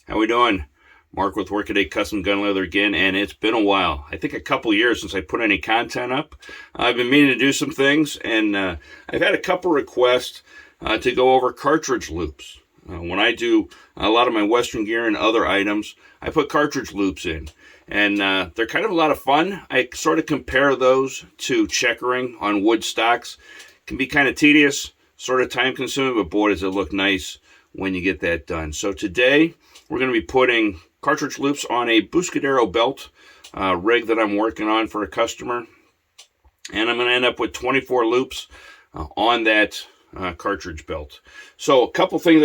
How we doing? Mark with Workaday Custom Gunleather again, and it's been a while. I think a couple years since I put any content up. I've been meaning to do some things, and I've had a couple requests to go over cartridge loops. When I do a lot of my Western gear and other items, I put cartridge loops in, and they're kind of a lot of fun. I sort of compare those to checkering on wood stocks. It can be kind of tedious, sort of time consuming, but boy, does it look nice when you get that done. So today, we're going to be putting cartridge loops on a Buscadero belt rig that I'm working on for a customer. And I'm going to end up with 24 loops on that cartridge belt. So a couple things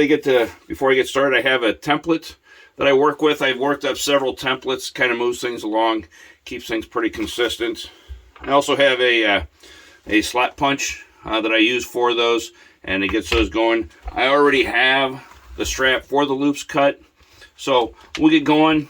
before I get started, I have a template that I work with. I've worked up several templates, kind of moves things along, keeps things pretty consistent. I also have a slot punch that I use for those, and it gets those going. I already have the strap for the loops cut. So we'll get going.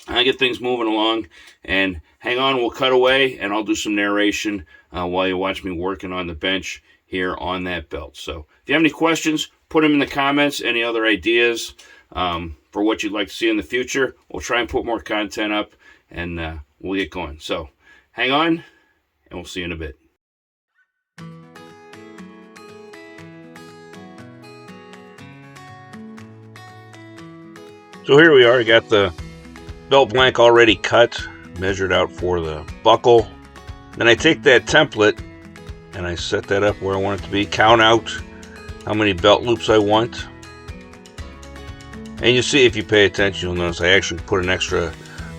I get things moving along, and hang on, we'll cut away, and I'll do some narration while you watch me working on the bench here on that belt. So if you have any questions, put them in the comments. Any other ideas for what you'd like to see in the future, we'll try and put more content up, and we'll get going. So hang on, and we'll see you in a bit. So here we are. I got the belt blank already cut, measured out for the buckle. Then I take that template and I set that up where I want it to be, count out how many belt loops I want. And you see, if you pay attention, you'll notice I actually put an extra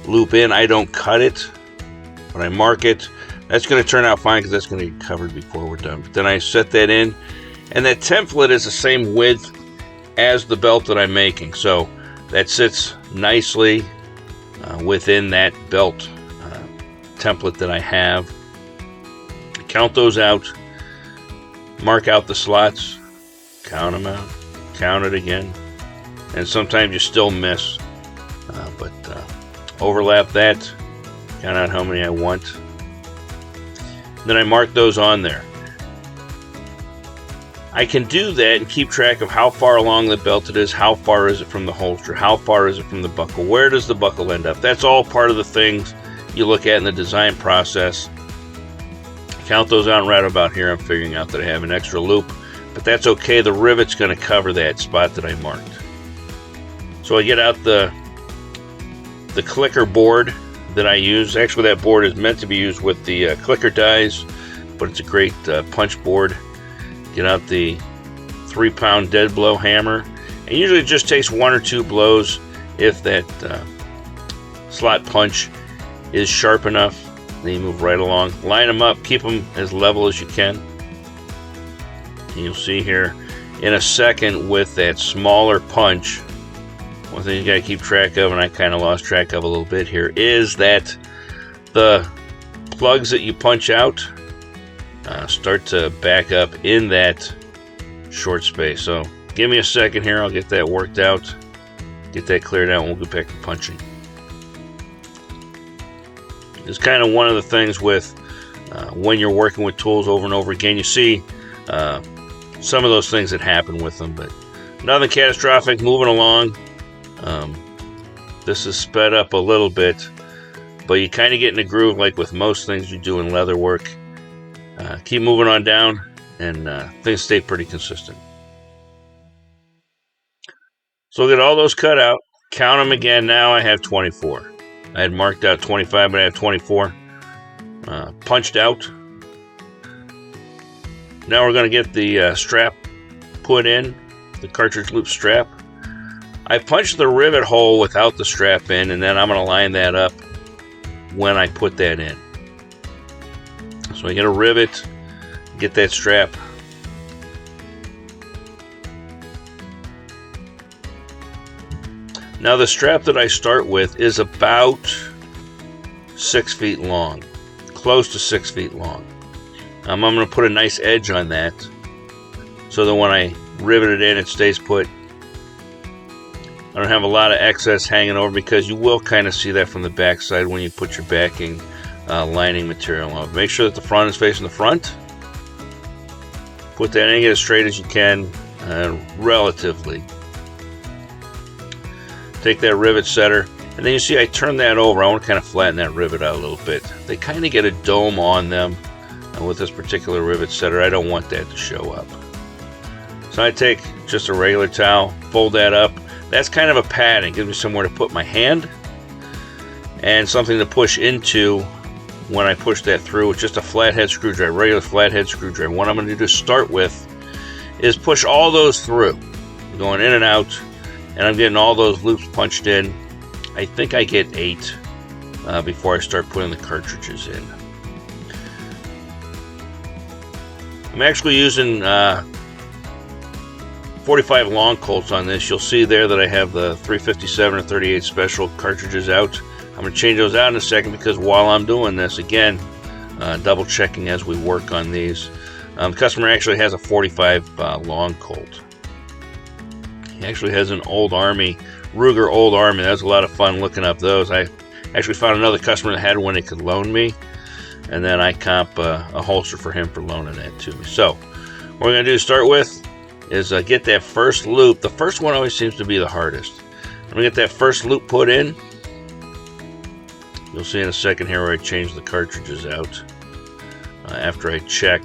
loop in. I don't cut it, but I mark it. That's going to turn out fine because that's going to be covered before we're done. But then I set that in, and that template is the same width as the belt that I'm making. So that sits nicely within that belt template that I have. Count those out, mark out the slots, count them out, count it again, and sometimes you still miss, but overlap that, count out how many I want. Then I mark those on there. I can do that and keep track of how far along the belt it is, how far is it from the holster, how far is it from the buckle, where does the buckle end up. That's all part of the things you look at in the design process. Count those out, and right about here I'm figuring out that I have an extra loop, but that's okay. The rivet's going to cover that spot that I marked. So I get out the clicker board that I use. Actually, that board is meant to be used with the clicker dies, but it's a great punch board. Get out the 3-pound dead blow hammer, and usually it just takes 1 or 2 blows if that slot punch is sharp enough. Then you move right along, line them up, keep them as level as you can. And you'll see here in a second with that smaller punch, one thing you got to keep track of, and I kind of lost track of a little bit here, is that the plugs that you punch out start to back up in that short space. So give me a second here, I'll get that worked out, get that cleared out, and we'll get back to punching. It's kind of one of the things with when you're working with tools over and over again, you see some of those things that happen with them, but nothing catastrophic, moving along. This is sped up a little bit, but you kind of get in a groove like with most things you do in leather work. Keep moving on down, and things stay pretty consistent. So we'll get all those cut out, count them again. Now I have 24. I had marked out 25, but I have 24 punched out. Now we're going to get the strap put in, the cartridge loop strap. I punched the rivet hole without the strap in, and then I'm going to line that up when I put that in. So I get a rivet, get that strap. Now the strap that I start with is about 6 feet long, close to 6 feet long. I'm going to put a nice edge on that so that when I rivet it in, it stays put. I don't have a lot of excess hanging over because you will kind of see that from the back side when you put your backing lining material on. Make sure that the front is facing the front. Put that in, get as straight as you can, relatively. Take that rivet setter, and then you see I turn that over. I want to kind of flatten that rivet out a little bit. They kind of get a dome on them, and with this particular rivet setter, I don't want that to show up. So I take just a regular towel, fold that up. That's kind of a padding. Gives me somewhere to put my hand and something to push into when I push that through with just a flathead screwdriver, regular flathead screwdriver. What I'm going to do to start with is push all those through, going in and out, and I'm getting all those loops punched in. I think I get 8 before I start putting the cartridges in. I'm actually using 45 long colts on this. You'll see there that I have the 357 or 38 special cartridges out. I'm going to change those out in a second because while I'm doing this, again, double checking as we work on these. The customer actually has a 45 long colt. He actually has an Old Army, Ruger Old Army. That was a lot of fun looking up those. I actually found another customer that had one he could loan me, and then I comp a holster for him for loaning that to me. So what we're going to do to start with is get that first loop. The first one always seems to be the hardest. I'm going to get that first loop put in. You'll see in a second here where I change the cartridges out after I check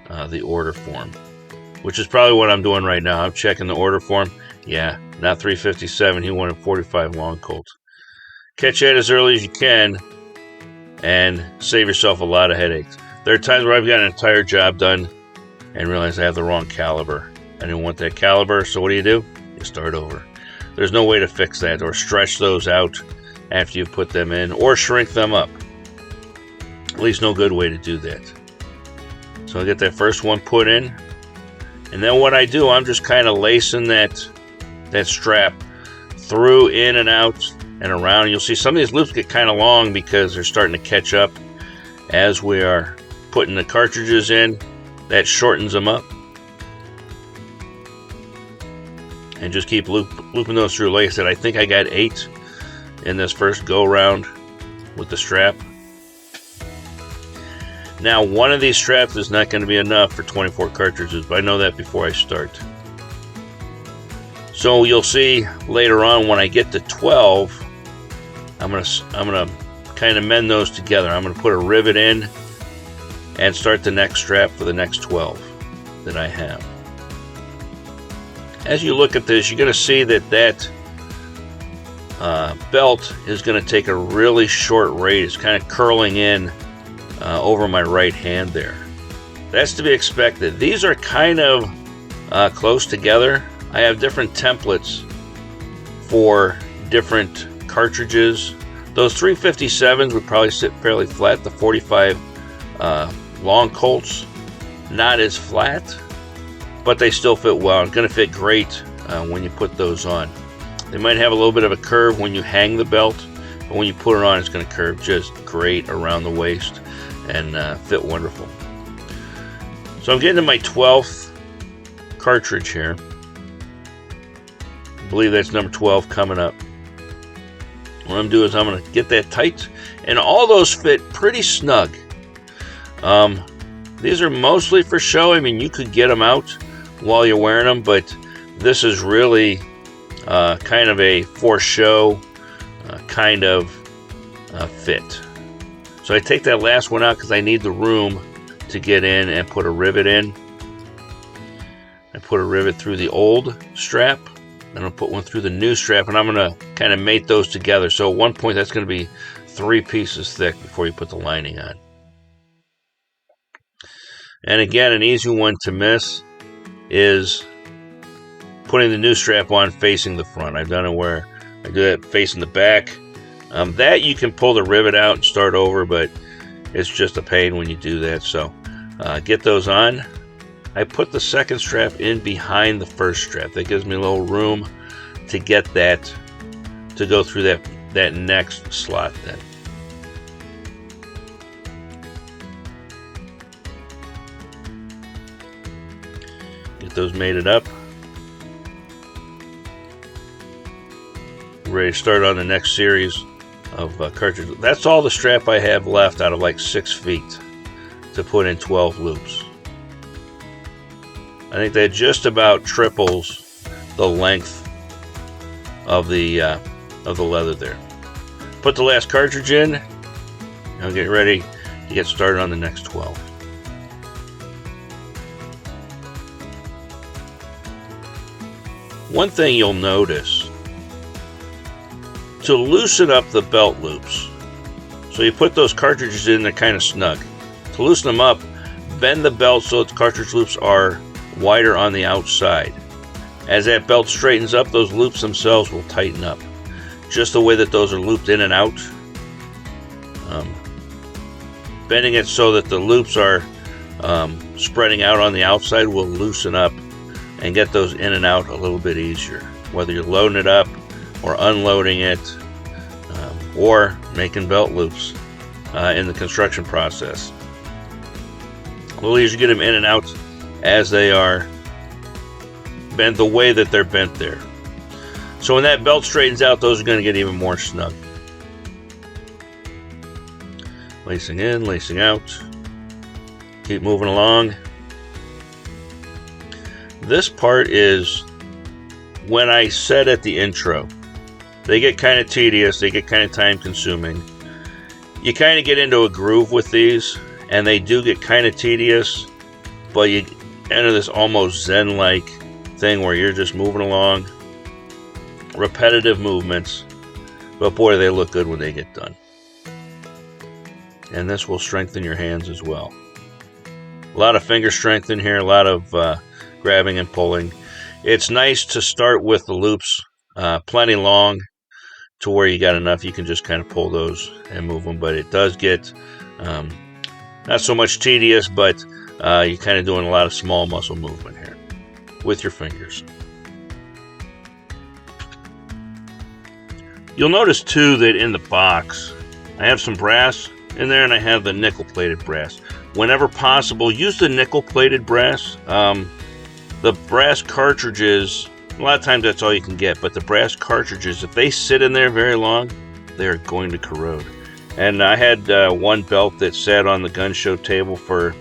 the order form, which is probably what I'm doing right now. I'm checking the order form. Yeah, not 357. He wanted 45 long colts. Catch that as early as you can and save yourself a lot of headaches. There are times where I've got an entire job done and realize I have the wrong caliber. I didn't want that caliber, so what do? You start over. There's no way to fix that or stretch those out after you put them in or shrink them up. At least no good way to do that. So I get that first one put in, and then what I do, I'm just kind of lacing that strap through, in and out and around. You'll see some of these loops get kind of long because they're starting to catch up as we are putting the cartridges in. That shortens them up. And just keep looping those through. Like I said, I think I got 8 in this first go round with the strap. Now, one of these straps is not going to be enough for 24 cartridges, but I know that before I start. So you'll see later on when I get to 12, I'm gonna kind of mend those together. I'm gonna put a rivet in and start the next strap for the next 12 that I have. As you look at this, you're going to see that belt is going to take a really short radius, kind of curling in over my right hand there. That's to be expected. These are kind of close together. I have different templates for different cartridges. Those 357s would probably sit fairly flat. The 45 long colts, not as flat, but they still fit well. It's going to fit great when you put those on. They might have a little bit of a curve when you hang the belt, but when you put it on, it's going to curve just great around the waist and fit wonderful. So I'm getting to my 12th cartridge here. I believe that's number 12 coming up. What I'm going to do is I'm going to get that tight, and all those fit pretty snug. These are mostly for show. I mean, you could get them out while you're wearing them, but this is really kind of a for show kind of fit. So I take that last one out because I need the room to get in and put a rivet in. I put a rivet through the old strap, then I'll put one through the new strap, and I'm going to kind of mate those together. So at one point that's going to be 3 pieces thick before you put the lining on. And again, an easy one to miss is putting the new strap on facing the front. I've done it where I do that facing the back. That you can pull the rivet out and start over, but it's just a pain when you do that. So get those on. I put the second strap in behind the first strap. That gives me a little room to get that to go through that next slot then. Get those mated up. Ready to start on the next series of cartridges. That's all the strap I have left out of like 6 feet to put in 12 loops. I think that just about triples the length of the leather there. Put the last cartridge in. Now get ready to get started on the next 12. One thing you'll notice, to loosen up the belt loops, so you put those cartridges in, they're kind of snug. To loosen them up, bend the belt so the cartridge loops are wider on the outside. As that belt straightens up, those loops themselves will tighten up. Just the way that those are looped in and out. Bending it so that the loops are spreading out on the outside will loosen up and get those in and out a little bit easier. Whether you're loading it up or unloading it or making belt loops in the construction process. A little easier to get them in and out as they are bent the way that they're bent there. So when that belt straightens out, those are going to get even more snug. Lacing in, lacing out. Keep moving along. This part is when I said at the intro, they get kind of tedious, they get kind of time consuming. You kind of get into a groove with these, and they do get kind of tedious, but you enter this almost zen-like thing where you're just moving along, repetitive movements, but boy, they look good when they get done. And this will strengthen your hands as well. A lot of finger strength in here, a lot of grabbing and pulling. It's nice to start with the loops plenty long to where you got enough you can just kind of pull those and move them, but it does get not so much tedious, but you're kind of doing a lot of small muscle movement here with your fingers. You'll notice too that in the box I have some brass in there and I have the nickel plated brass. Whenever possible, use the nickel plated brass. The brass cartridges, a lot of times that's all you can get, but the brass cartridges, if they sit in there very long, they're going to corrode. And I had one belt that sat on the gun show table for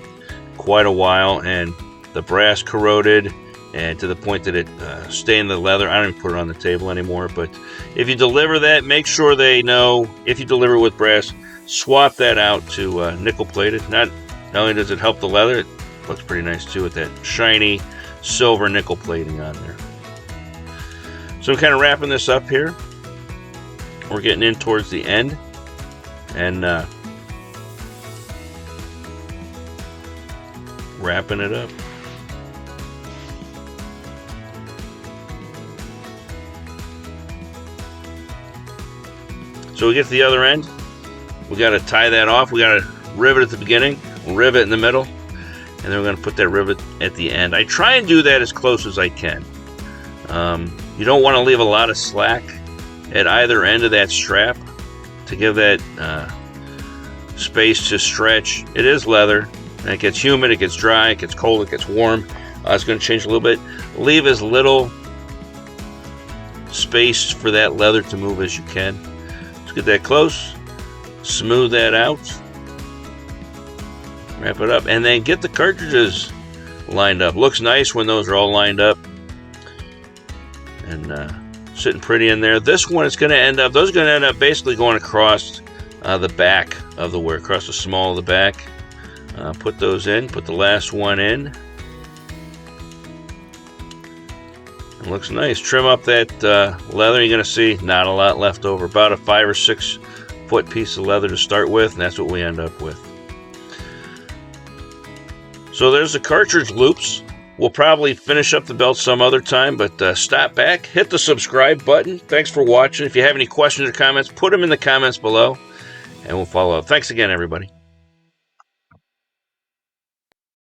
quite a while, and the brass corroded, and to the point that it stained the leather. I don't even put it on the table anymore, but if you deliver that, make sure they know, if you deliver with brass, swap that out to nickel plated. Not only does it help the leather, it looks pretty nice too with that shiny silver nickel plating on there. So I'm kind of wrapping this up here. We're getting in towards the end, and wrapping it up. So we get to the other end. We got to tie that off. We got to rivet at the beginning, rivet in the middle, and then we're going to put that rivet at the end. I try and do that as close as I can. You don't want to leave a lot of slack at either end of that strap to give that space to stretch. It is leather, and it gets humid, it gets dry, it gets cold, it gets warm. It's going to change a little bit. Leave as little space for that leather to move as you can. Let's get that close, smooth that out, wrap it up, and then get the cartridges lined up. Looks nice when those are all lined up and sitting pretty in there. This one is going to end up, those are going to end up basically going across the back of the wear, across the small of the back. Put those in, put the last one in. It looks nice. Trim up that leather. You're going to see not a lot left over. About a 5 or 6 foot piece of leather to start with, and that's what we end up with. So there's the cartridge loops. We'll probably finish up the belt some other time, but stop back, hit the subscribe button. Thanks for watching. If you have any questions or comments, put them in the comments below, and we'll follow up. Thanks again, everybody.